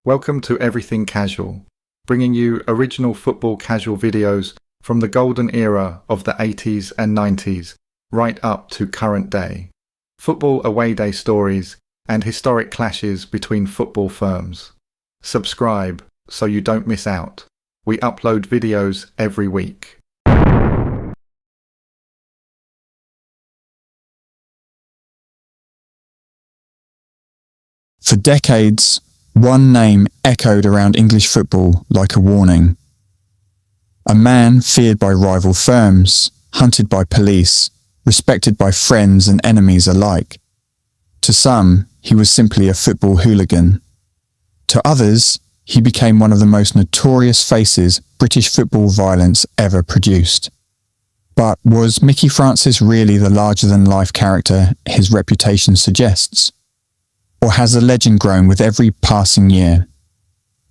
Welcome to Everything Casual, bringing you original football casual videos from the golden era of the 80s and 90s, right up to current day. Football away day stories and historic clashes between football firms. Subscribe so you don't miss out. We upload videos every week. For decades, one name echoed around English football like a warning. A man feared by rival firms, hunted by police, respected by friends and enemies alike. To some, he was simply a football hooligan. To others, he became one of the most notorious faces British football violence ever produced. But was Mickey Francis really the larger-than-life character his reputation suggests? Or has the legend grown with every passing year?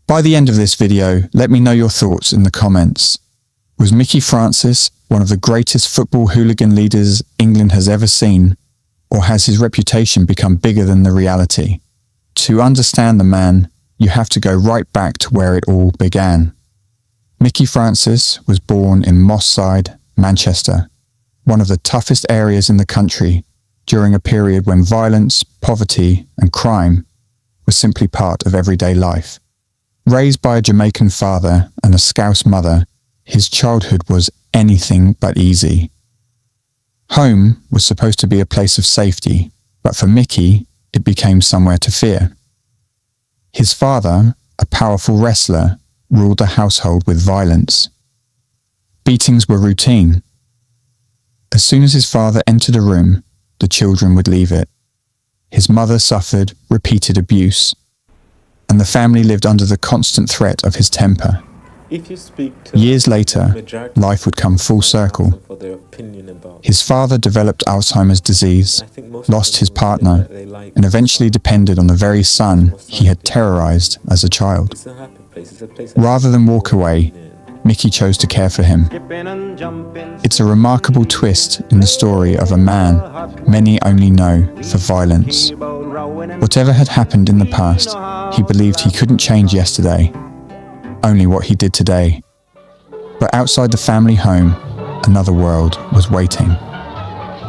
By the end of this video, let me know your thoughts in the comments. Was Mickey Francis one of the greatest football hooligan leaders England has ever seen, or has his reputation become bigger than the reality? To understand the man, you have to go right back to where it all began. Mickey Francis was born in Moss Side, Manchester, one of the toughest areas in the country, during a period when violence, poverty and crime were simply part of everyday life. Raised by a Jamaican father and a Scouse mother, his childhood was anything but easy. Home was supposed to be a place of safety, but for Mickey, it became somewhere to fear. His father, a powerful wrestler, ruled the household with violence. Beatings were routine. As soon as his father entered a room, the children would leave it. His mother suffered repeated abuse, and the family lived under the constant threat of his temper. Years later, life would come full circle. His father developed Alzheimer's disease, lost his partner, and eventually depended on the very son he had terrorized as a child. Rather than walk away, Mickey chose to care for him. It's a remarkable twist in the story of a man many only know for violence. Whatever had happened in the past, he believed he couldn't change yesterday, only what he did today. But outside the family home, another world was waiting.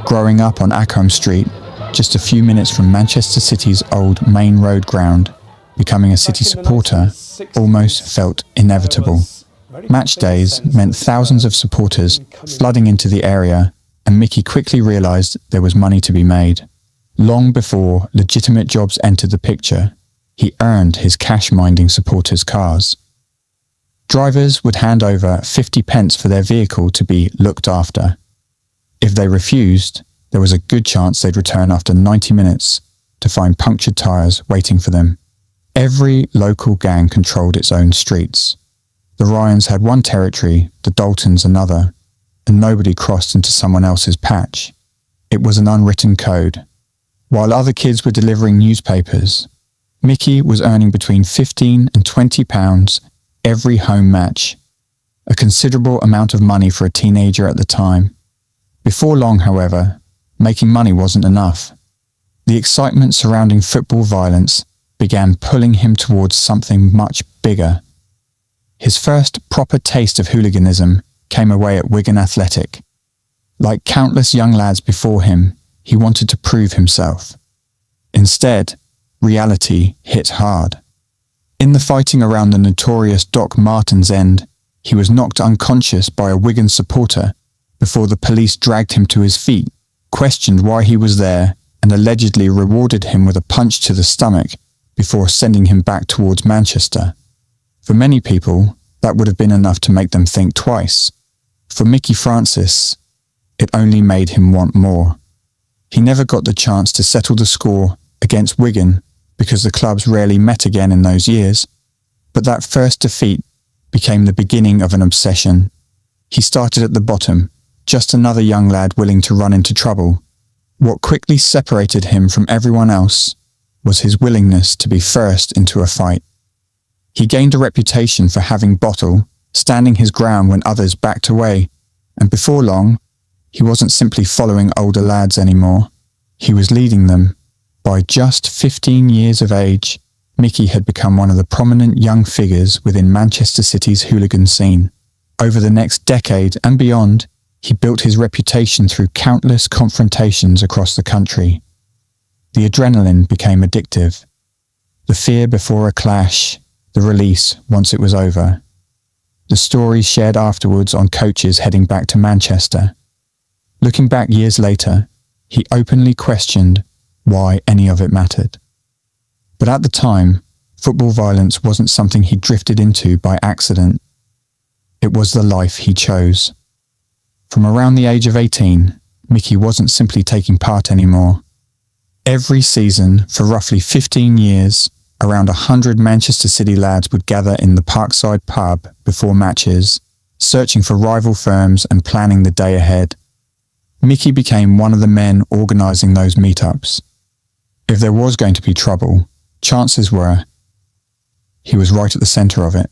Growing up on Acomb Street, just a few minutes from Manchester City's old Main Road ground, becoming a City supporter almost felt inevitable. Match days meant thousands of supporters flooding into the area, and Mickey quickly realised there was money to be made. Long before legitimate jobs entered the picture, he earned his cash-minding supporters' cars. Drivers would hand over 50 pence for their vehicle to be looked after. If they refused, there was a good chance they'd return after 90 minutes to find punctured tyres waiting for them. Every local gang controlled its own streets. The Ryans had one territory, the Daltons another, and nobody crossed into someone else's patch. It was an unwritten code. While other kids were delivering newspapers, Mickey was earning between £15 and £20 every home match, a considerable amount of money for a teenager at the time. Before long, however, making money wasn't enough. The excitement surrounding football violence began pulling him towards something much bigger. His first proper taste of hooliganism came away at Wigan Athletic. Like countless young lads before him, he wanted to prove himself. Instead, reality hit hard. In the fighting around the notorious Doc Martin's end, he was knocked unconscious by a Wigan supporter before the police dragged him to his feet, questioned why he was there, and allegedly rewarded him with a punch to the stomach before sending him back towards Manchester. For many people, that would have been enough to make them think twice. For Mickey Francis, it only made him want more. He never got the chance to settle the score against Wigan because the clubs rarely met again in those years, but that first defeat became the beginning of an obsession. He started at the bottom, just another young lad willing to run into trouble. What quickly separated him from everyone else was his willingness to be first into a fight. He gained a reputation for having bottle, standing his ground when others backed away, and before long, he wasn't simply following older lads anymore. He was leading them. By just 15 years of age, Mickey had become one of the prominent young figures within Manchester City's hooligan scene. Over the next decade and beyond, he built his reputation through countless confrontations across the country. The adrenaline became addictive. The fear before a clash, the release once it was over. The stories shared afterwards on coaches heading back to Manchester. Looking back years later, he openly questioned why any of it mattered. But at the time, football violence wasn't something he drifted into by accident. It was the life he chose. From around the age of 18, Mickey wasn't simply taking part anymore. Every season, for roughly 15 years, around 100 Manchester City lads would gather in the Parkside pub before matches, searching for rival firms and planning the day ahead. Mickey became one of the men organising those meetups. If there was going to be trouble, chances were he was right at the centre of it.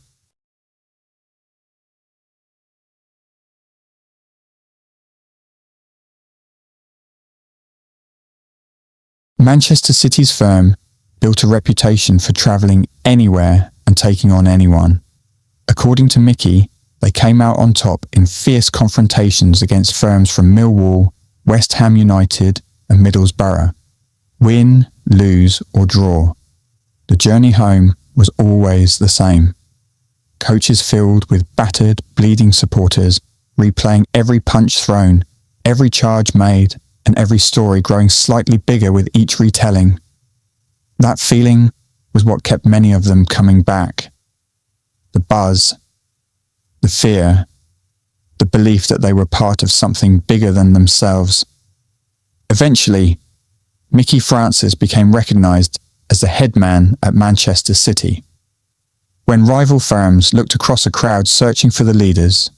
Manchester City's firm built a reputation for travelling anywhere and taking on anyone. According to Mickey, they came out on top in fierce confrontations against firms from Millwall, West Ham United and Middlesbrough. Win, lose or draw. The journey home was always the same. Coaches filled with battered, bleeding supporters, replaying every punch thrown, every charge made, and every story growing slightly bigger with each retelling. That feeling was what kept many of them coming back. The buzz, the fear, the belief that they were part of something bigger than themselves. Eventually, Mickey Francis became recognised as the head man at Manchester City. When rival firms looked across a crowd searching for the leaders,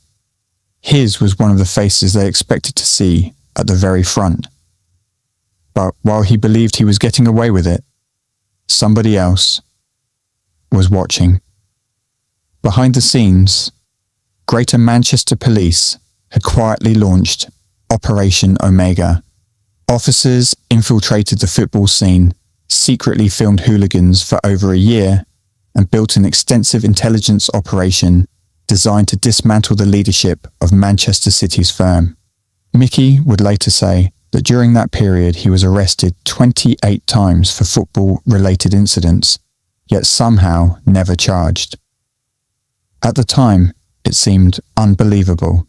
his was one of the faces they expected to see at the very front. But while he believed he was getting away with it, somebody else was watching. Behind the scenes, Greater Manchester Police had quietly launched Operation Omega. Officers infiltrated the football scene, secretly filmed hooligans for over a year, and built an extensive intelligence operation designed to dismantle the leadership of Manchester City's firm. Mickey would later say that during that period he was arrested 28 times for football-related incidents, yet somehow never charged. At the time, it seemed unbelievable.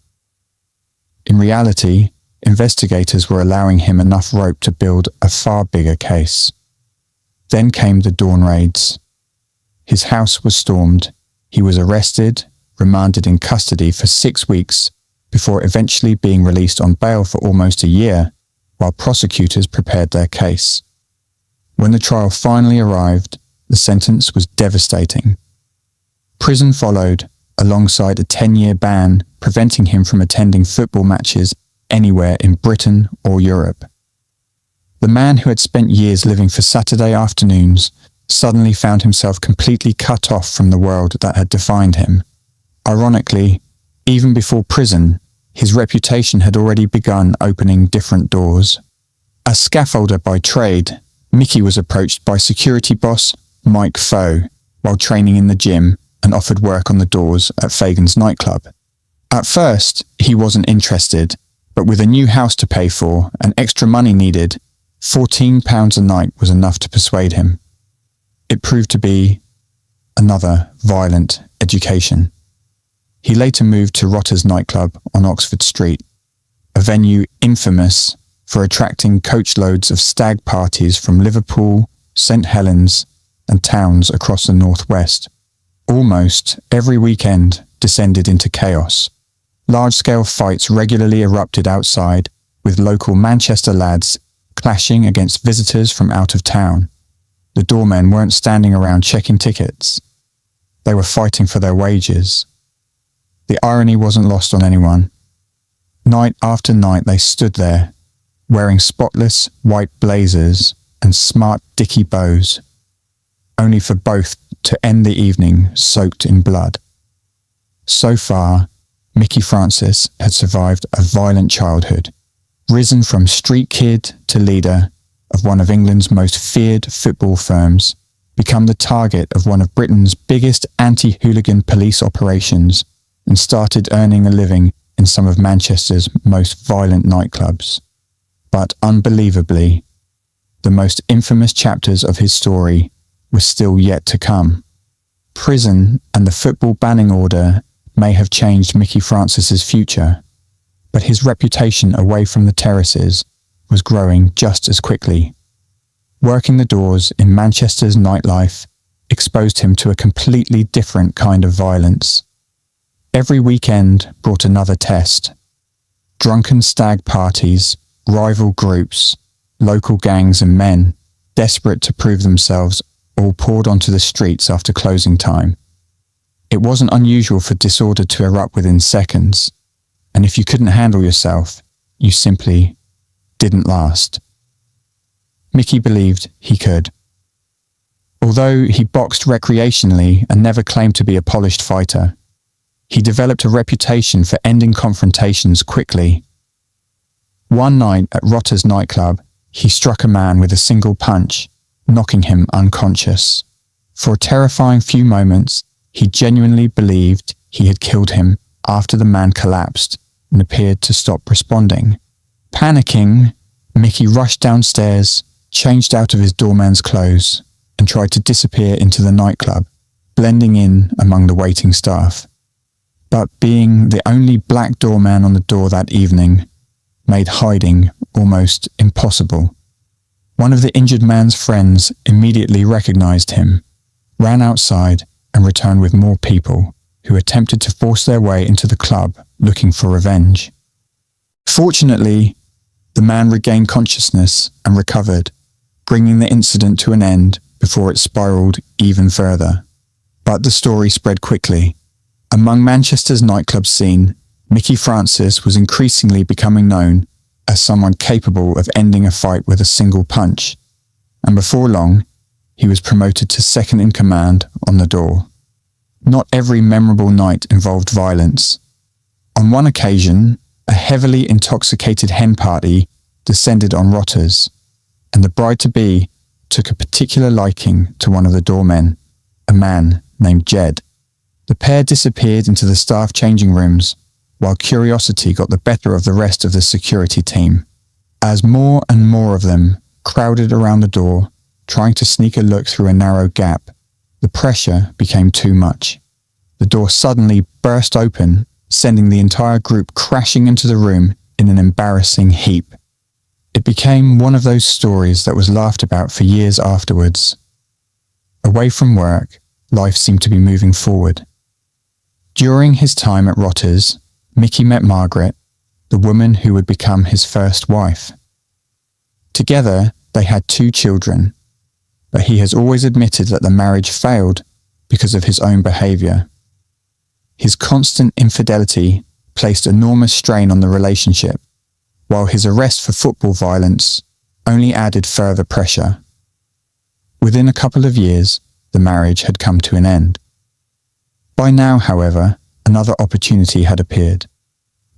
In reality, investigators were allowing him enough rope to build a far bigger case. Then came the dawn raids. His house was stormed. He was arrested, remanded in custody for 6 weeks, before eventually being released on bail for almost a year, while prosecutors prepared their case. When the trial finally arrived, the sentence was devastating. Prison followed, alongside a 10-year ban preventing him from attending football matches anywhere in Britain or Europe. The man who had spent years living for Saturday afternoons suddenly found himself completely cut off from the world that had defined him. Ironically, even before prison, his reputation had already begun opening different doors. As scaffolder by trade, Mickey was approached by security boss Mike Foe while training in the gym and offered work on the doors at Fagan's nightclub. At first, he wasn't interested, but with a new house to pay for and extra money needed, £14 a night was enough to persuade him. It proved to be another violent education. He later moved to Rotter's nightclub on Oxford Street, a venue infamous for attracting coachloads of stag parties from Liverpool, St Helens, and towns across the northwest. Almost every weekend descended into chaos. Large-scale fights regularly erupted outside, with local Manchester lads clashing against visitors from out of town. The doormen weren't standing around checking tickets. They were fighting for their wages. The irony wasn't lost on anyone. Night after night they stood there, wearing spotless white blazers and smart dicky bows, only for both to end the evening soaked in blood. So far, Mickey Francis had survived a violent childhood, risen from street kid to leader of one of England's most feared football firms, become the target of one of Britain's biggest anti-hooligan police operations, and started earning a living in some of Manchester's most violent nightclubs. But unbelievably, the most infamous chapters of his story were still yet to come. Prison and the football banning order may have changed Mickey Francis's future, but his reputation away from the terraces was growing just as quickly. Working the doors in Manchester's nightlife exposed him to a completely different kind of violence. Every weekend brought another test. Drunken stag parties, rival groups, local gangs and men, desperate to prove themselves, all poured onto the streets after closing time. It wasn't unusual for disorder to erupt within seconds, and if you couldn't handle yourself, you simply didn't last. Mickey believed he could. Although he boxed recreationally and never claimed to be a polished fighter, he developed a reputation for ending confrontations quickly. One night at Rotter's nightclub, he struck a man with a single punch, knocking him unconscious. For a terrifying few moments, he genuinely believed he had killed him after the man collapsed and appeared to stop responding. Panicking, Mickey rushed downstairs, changed out of his doorman's clothes, and tried to disappear into the nightclub, blending in among the waiting staff. But being the only black doorman on the door that evening made hiding almost impossible. One of the injured man's friends immediately recognized him, ran outside, and returned with more people who attempted to force their way into the club looking for revenge. Fortunately, the man regained consciousness and recovered, bringing the incident to an end before it spiraled even further. But the story spread quickly. Among Manchester's nightclub scene, Mickey Francis was increasingly becoming known as someone capable of ending a fight with a single punch, and before long, he was promoted to second in command on the door. Not every memorable night involved violence. On one occasion, a heavily intoxicated hen party descended on Rotters, and the bride-to-be took a particular liking to one of the doormen, a man named Jed. The pair disappeared into the staff changing rooms, while curiosity got the better of the rest of the security team. As more and more of them crowded around the door, trying to sneak a look through a narrow gap, the pressure became too much. The door suddenly burst open, sending the entire group crashing into the room in an embarrassing heap. It became one of those stories that was laughed about for years afterwards. Away from work, life seemed to be moving forward. During his time at Rotters, Mickey met Margaret, the woman who would become his first wife. Together, they had 2 children, but he has always admitted that the marriage failed because of his own behaviour. His constant infidelity placed enormous strain on the relationship, while his arrest for football violence only added further pressure. Within a couple of years, the marriage had come to an end. By now, however, another opportunity had appeared.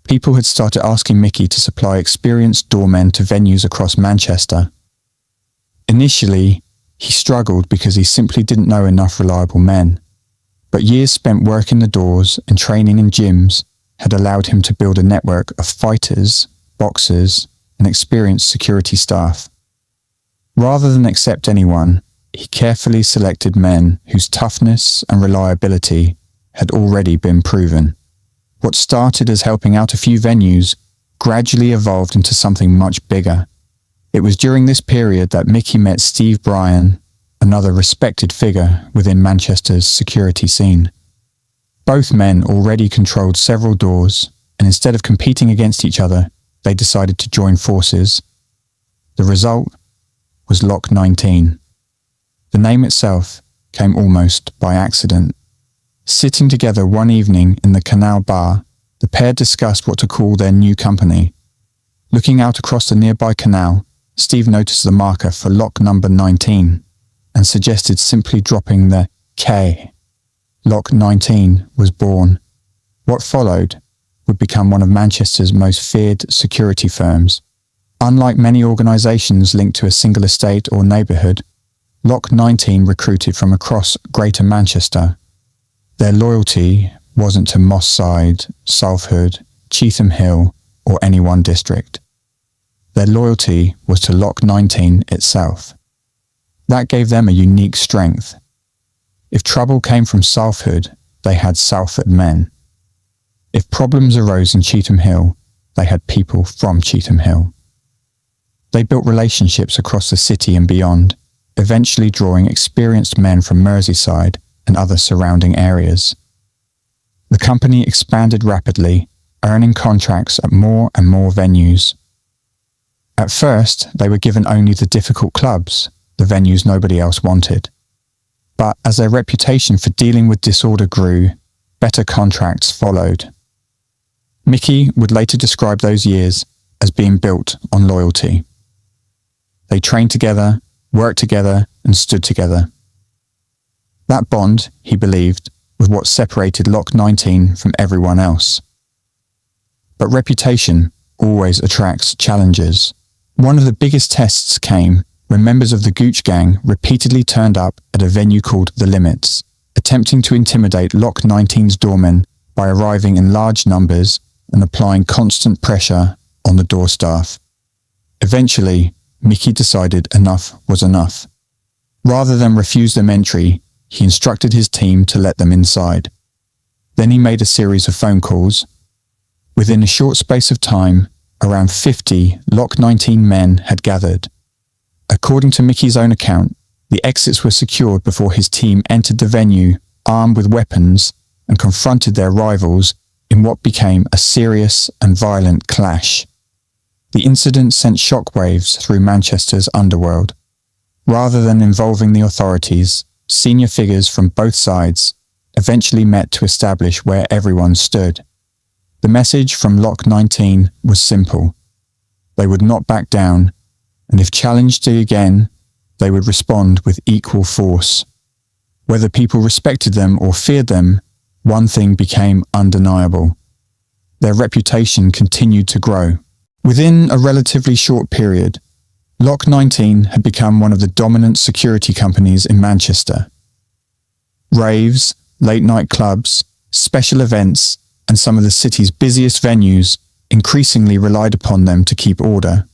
People had started asking Mickey to supply experienced doormen to venues across Manchester. Initially, he struggled because he simply didn't know enough reliable men, but years spent working the doors and training in gyms had allowed him to build a network of fighters, boxers, and experienced security staff. Rather than accept anyone, he carefully selected men whose toughness and reliability had already been proven. What started as helping out a few venues gradually evolved into something much bigger. It was during this period that Mickey met Steve Bryan, another respected figure within Manchester's security scene. Both men already controlled several doors, and instead of competing against each other, they decided to join forces. The result was Lock 19. The name itself came almost by accident. Sitting together one evening in the Canal Bar, the pair discussed what to call their new company. Looking out across the nearby canal, Steve noticed the marker for lock number 19 and suggested simply dropping the K. Lock 19 was born. What followed would become one of Manchester's most feared security firms. Unlike many organisations linked to a single estate or neighbourhood, Lock 19 recruited from across Greater Manchester. Their loyalty wasn't to Moss Side, Salford, Cheetham Hill, or any one district. Their loyalty was to Lock 19 itself. That gave them a unique strength. If trouble came from Salford, they had Salford men. If problems arose in Cheetham Hill, they had people from Cheetham Hill. They built relationships across the city and beyond, eventually drawing experienced men from Merseyside and other surrounding areas. The company expanded rapidly, earning contracts at more and more venues. At first, they were given only the difficult clubs, the venues nobody else wanted. But as their reputation for dealing with disorder grew, better contracts followed. Mickey would later describe those years as being built on loyalty. They trained together, worked together, and stood together. That bond, he believed, was what separated Lock 19 from everyone else. But reputation always attracts challengers. One of the biggest tests came when members of the Gooch Gang repeatedly turned up at a venue called The Limits, attempting to intimidate Lock 19's doormen by arriving in large numbers and applying constant pressure on the door staff. Eventually, Mickey decided enough was enough. Rather than refuse them entry, he instructed his team to let them inside. Then he made a series of phone calls. Within a short space of time, around 50 Lock 19 men had gathered. According to Mickey's own account, the exits were secured before his team entered the venue armed with weapons and confronted their rivals in what became a serious and violent clash. The incident sent shockwaves through Manchester's underworld. Rather than involving the authorities, senior figures from both sides eventually met to establish where everyone stood. The message from Lock 19 was simple. They would not back down, and if challenged again, they would respond with equal force. Whether people respected them or feared them, one thing became undeniable. Their reputation continued to grow. Within a relatively short period, Lock 19 had become one of the dominant security companies in Manchester. Raves, late-night clubs, special events, and some of the city's busiest venues increasingly relied upon them to keep order.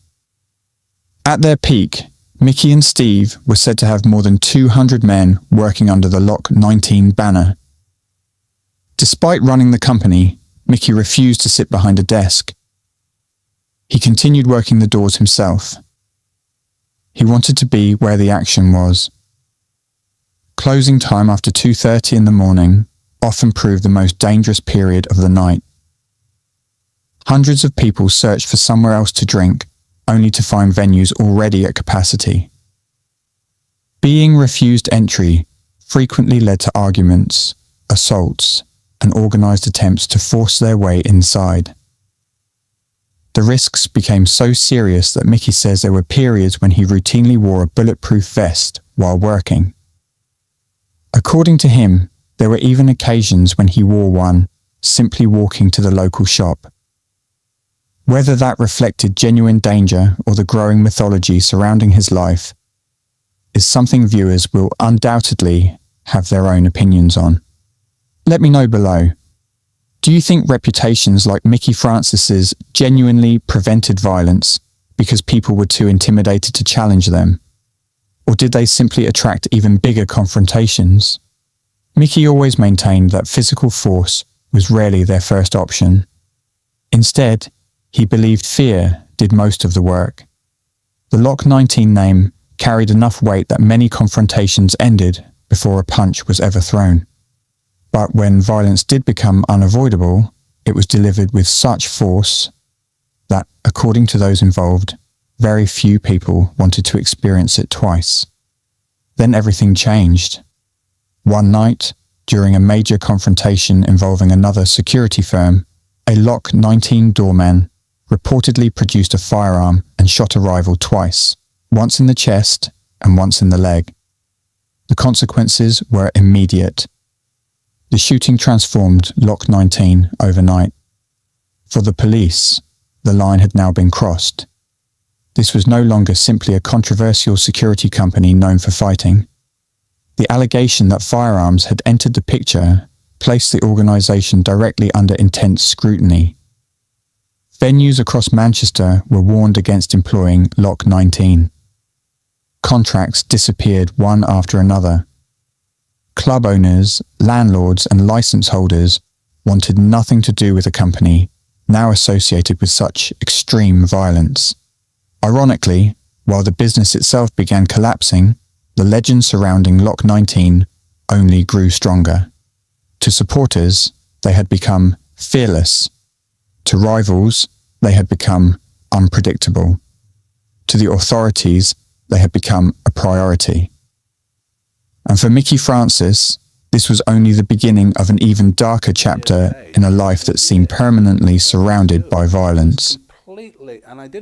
At their peak, Mickey and Steve were said to have more than 200 men working under the Lock 19 banner. Despite running the company, Mickey refused to sit behind a desk. He continued working the doors himself. He wanted to be where the action was. Closing time after 2:30 in the morning often proved the most dangerous period of the night. Hundreds of people searched for somewhere else to drink, only to find venues already at capacity. Being refused entry frequently led to arguments, assaults, and organised attempts to force their way inside. The risks became so serious that Mickey says there were periods when he routinely wore a bulletproof vest while working. According to him, there were even occasions when he wore one, simply walking to the local shop. Whether that reflected genuine danger or the growing mythology surrounding his life is something viewers will undoubtedly have their own opinions on. Let me know below. Do you think reputations like Mickey Francis's genuinely prevented violence because people were too intimidated to challenge them? Or did they simply attract even bigger confrontations? Mickey always maintained that physical force was rarely their first option. Instead, he believed fear did most of the work. The Lock 19 name carried enough weight that many confrontations ended before a punch was ever thrown. But when violence did become unavoidable, it was delivered with such force that, according to those involved, very few people wanted to experience it twice. Then everything changed. One night, during a major confrontation involving another security firm, a Lock 19 doorman reportedly produced a firearm and shot a rival twice, once in the chest and once in the leg. The consequences were immediate. The shooting transformed Lock 19 overnight. For the police, the line had now been crossed. this was no longer simply a controversial security company known for fighting. The allegation that firearms had entered the picture placed the organisation directly under intense scrutiny. Venues across Manchester were warned against employing Lock 19. Contracts disappeared one after another. Club owners, landlords and licence holders wanted nothing to do with a company now associated with such extreme violence. Ironically, while the business itself began collapsing, the legend surrounding Lock 19 only grew stronger. To supporters, they had become fearless. To rivals, they had become unpredictable. To the authorities, they had become a priority. And for Mickey Francis, this was only the beginning of an even darker chapter in a life that seemed permanently surrounded by violence.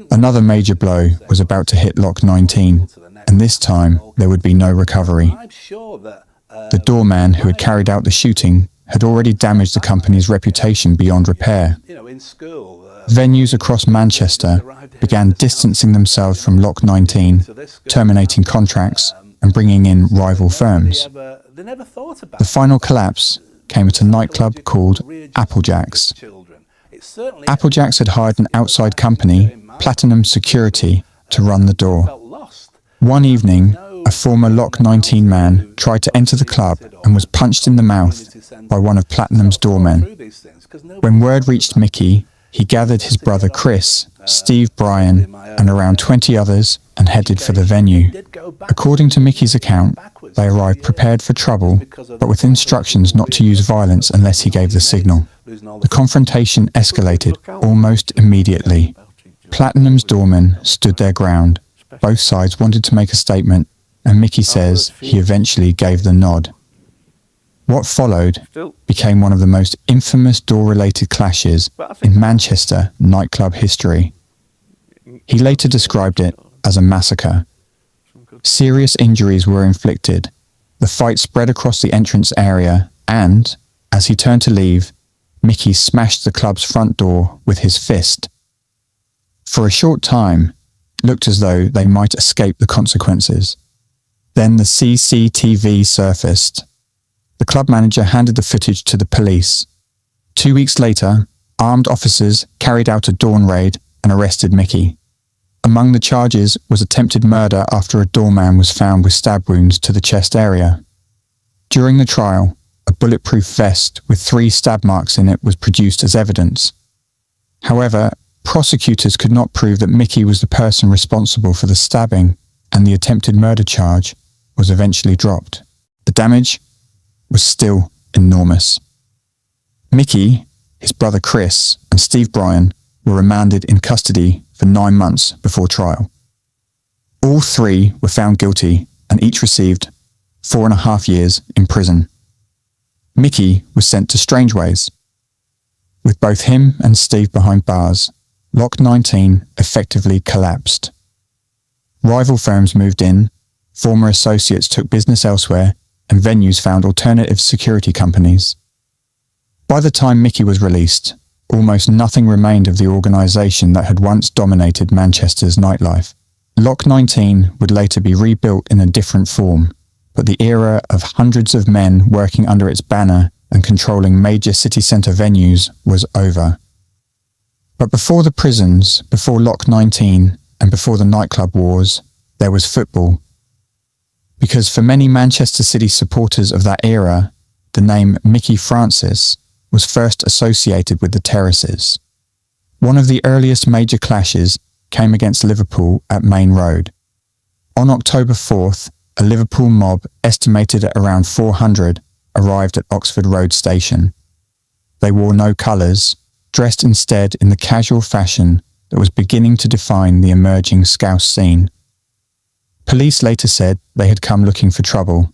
Another major blow was about to hit Lock 19, and this time there would be no recovery. The doorman who had carried out the shooting had already damaged the company's reputation beyond repair. Venues across Manchester began distancing themselves from Lock 19, terminating contracts and bringing in rival firms. The final collapse came at a nightclub called Applejack's. Applejack's had hired an outside company, Platinum Security, to run the door. One evening, a former Lock 19 man tried to enter the club and was punched in the mouth by one of Platinum's doormen. When word reached Mickey, he gathered his brother Chris, Steve Bryan, and around 20 others and headed for the venue. According to Mickey's account, they arrived prepared for trouble, but with instructions not to use violence unless he gave the signal. The confrontation escalated almost immediately. Platinum's doormen stood their ground. Both sides wanted to make a statement, and Mickey says he eventually gave the nod. What followed became one of the most infamous door-related clashes in Manchester nightclub history. He later described it as a massacre. Serious injuries were inflicted. The fight spread across the entrance area and, as he turned to leave, Mickey smashed the club's front door with his fist. For a short time, it looked as though they might escape the consequences. Then the CCTV surfaced. The club manager handed the footage to the police. 2 weeks later, armed officers carried out a dawn raid and arrested Mickey. Among the charges was attempted murder after a doorman was found with stab wounds to the chest area. During the trial, a bulletproof vest with 3 stab marks in it was produced as evidence. However, prosecutors could not prove that Mickey was the person responsible for the stabbing, and the attempted murder charge was eventually dropped. The damage was still enormous. Mickey, his brother Chris, and Steve Bryan were remanded in custody for 9 months before trial. All 3 were found guilty and each received 4.5 years in prison. Mickey was sent to Strangeways. With both him and Steve behind bars, Lock 19 effectively collapsed. Rival firms moved in, former associates took business elsewhere, and venues found alternative security companies. By the time Mickey was released, almost nothing remained of the organisation that had once dominated Manchester's nightlife. Lock 19 would later be rebuilt in a different form, but the era of hundreds of men working under its banner and controlling major city centre venues was over. But before the prisons, before Lock 19, and before the nightclub wars, there was football. Because for many Manchester City supporters of that era, the name Mickey Francis was first associated with the terraces. One of the earliest major clashes came against Liverpool at Main Road. On October 4th, a Liverpool mob estimated at around 400 arrived at Oxford Road Station. They wore no colours, dressed instead in the casual fashion that was beginning to define the emerging Scouse scene. Police later said they had come looking for trouble.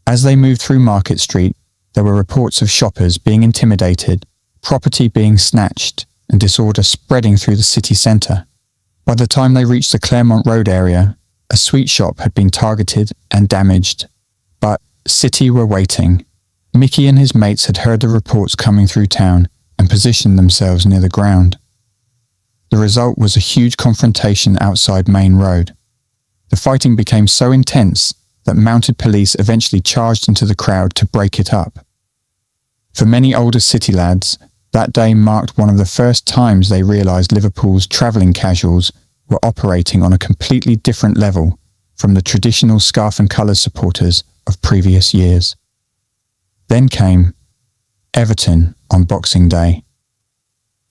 As they moved through Market Street, there were reports of shoppers being intimidated, property being snatched, and disorder spreading through the city centre. By the time they reached the Claremont Road area, a sweet shop had been targeted and damaged. But City were waiting. Mickey and his mates had heard the reports coming through town and positioned themselves near the ground. The result was a huge confrontation outside Main Road. The fighting became so intense that mounted police eventually charged into the crowd to break it up. For many older City lads, that day marked one of the first times they realised Liverpool's travelling casuals were operating on a completely different level from the traditional scarf and colours supporters of previous years. Then came Everton on Boxing Day.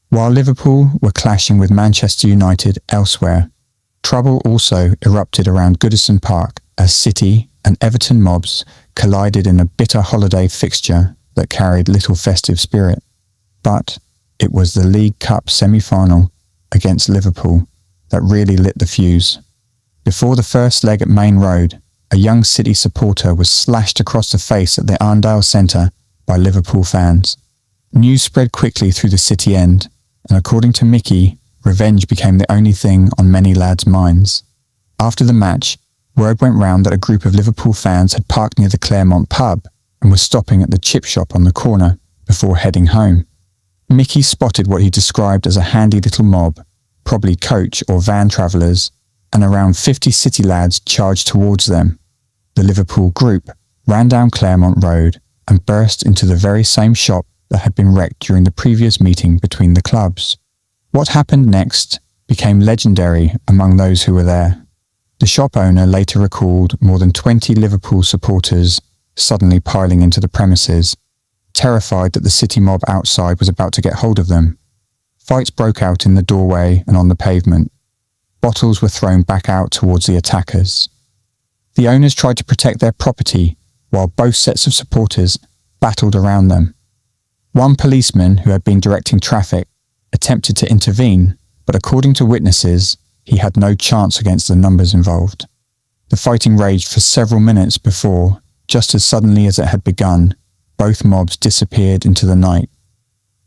While Liverpool were clashing with Manchester United elsewhere, trouble also erupted around Goodison Park as City and Everton mobs collided in a bitter holiday fixture that carried little festive spirit. But it was the League Cup semi-final against Liverpool that really lit the fuse. Before the first leg at Main Road, a young City supporter was slashed across the face at the Arndale Centre by Liverpool fans. News spread quickly through the City end, and according to Mickey, revenge became the only thing on many lads' minds. After the match, word went round that a group of Liverpool fans had parked near the Claremont pub and were stopping at the chip shop on the corner before heading home. Mickey spotted what he described as a handy little mob, probably coach or van travellers, and around 50 City lads charged towards them. The Liverpool group ran down Claremont Road and burst into the very same shop that had been wrecked during the previous meeting between the clubs. What happened next became legendary among those who were there. The shop owner later recalled more than 20 Liverpool supporters suddenly piling into the premises, terrified that the City mob outside was about to get hold of them. Fights broke out in the doorway and on the pavement. Bottles were thrown back out towards the attackers. The owners tried to protect their property while both sets of supporters battled around them. One policeman who had been directing traffic attempted to intervene, but according to witnesses, he had no chance against the numbers involved. The fighting raged for several minutes before, just as suddenly as it had begun, both mobs disappeared into the night.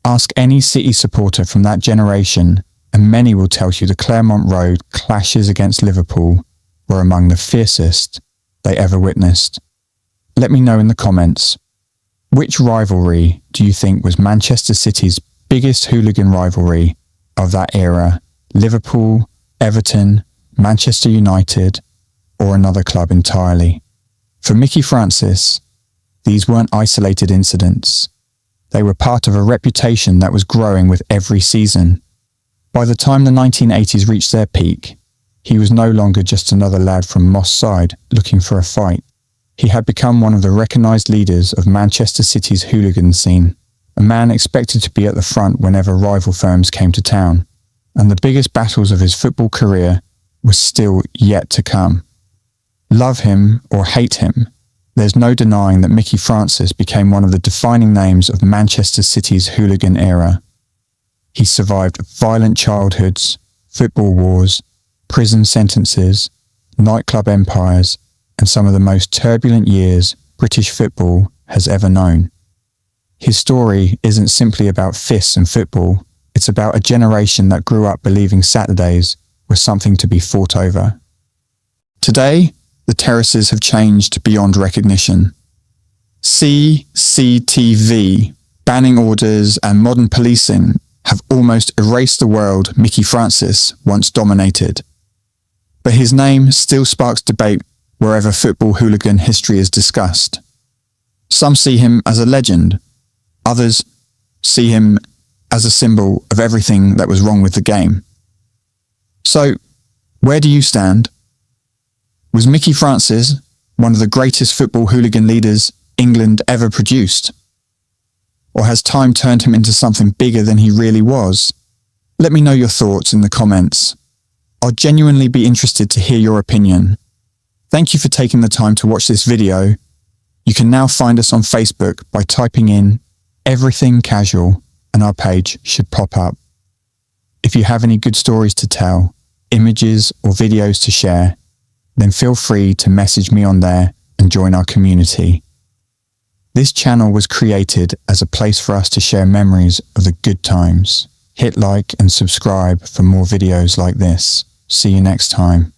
Ask any City supporter from that generation, and many will tell you the Claremont Road clashes against Liverpool were among the fiercest they ever witnessed. Let me know in the comments, which rivalry do you think was Manchester City's biggest hooligan rivalry of that era? Liverpool, Everton, Manchester United, or another club entirely? For Mickey Francis, these weren't isolated incidents. They were part of a reputation that was growing with every season. By the time the 1980s reached their peak, he was no longer just another lad from Moss Side looking for a fight. He had become one of the recognised leaders of Manchester City's hooligan scene, a man expected to be at the front whenever rival firms came to town, and the biggest battles of his football career were still yet to come. Love him or hate him, there's no denying that Mickey Francis became one of the defining names of Manchester City's hooligan era. He survived violent childhoods, football wars, prison sentences, nightclub empires, and some of the most turbulent years British football has ever known. His story isn't simply about fists and football, it's about a generation that grew up believing Saturdays were something to be fought over. Today, the terraces have changed beyond recognition. CCTV, banning orders and modern policing have almost erased the world Mickey Francis once dominated. But his name still sparks debate wherever football hooligan history is discussed. Some see him as a legend, others see him as a symbol of everything that was wrong with the game. So, where do you stand? Was Mickey Francis one of the greatest football hooligan leaders England ever produced? Or has time turned him into something bigger than he really was? Let me know your thoughts in the comments. I'll genuinely be interested to hear your opinion. Thank you for taking the time to watch this video. You can now find us on Facebook by typing in Everything Casual and our page should pop up. If you have any good stories to tell, images or videos to share, then feel free to message me on there and join our community. This channel was created as a place for us to share memories of the good times. Hit like and subscribe for more videos like this. See you next time.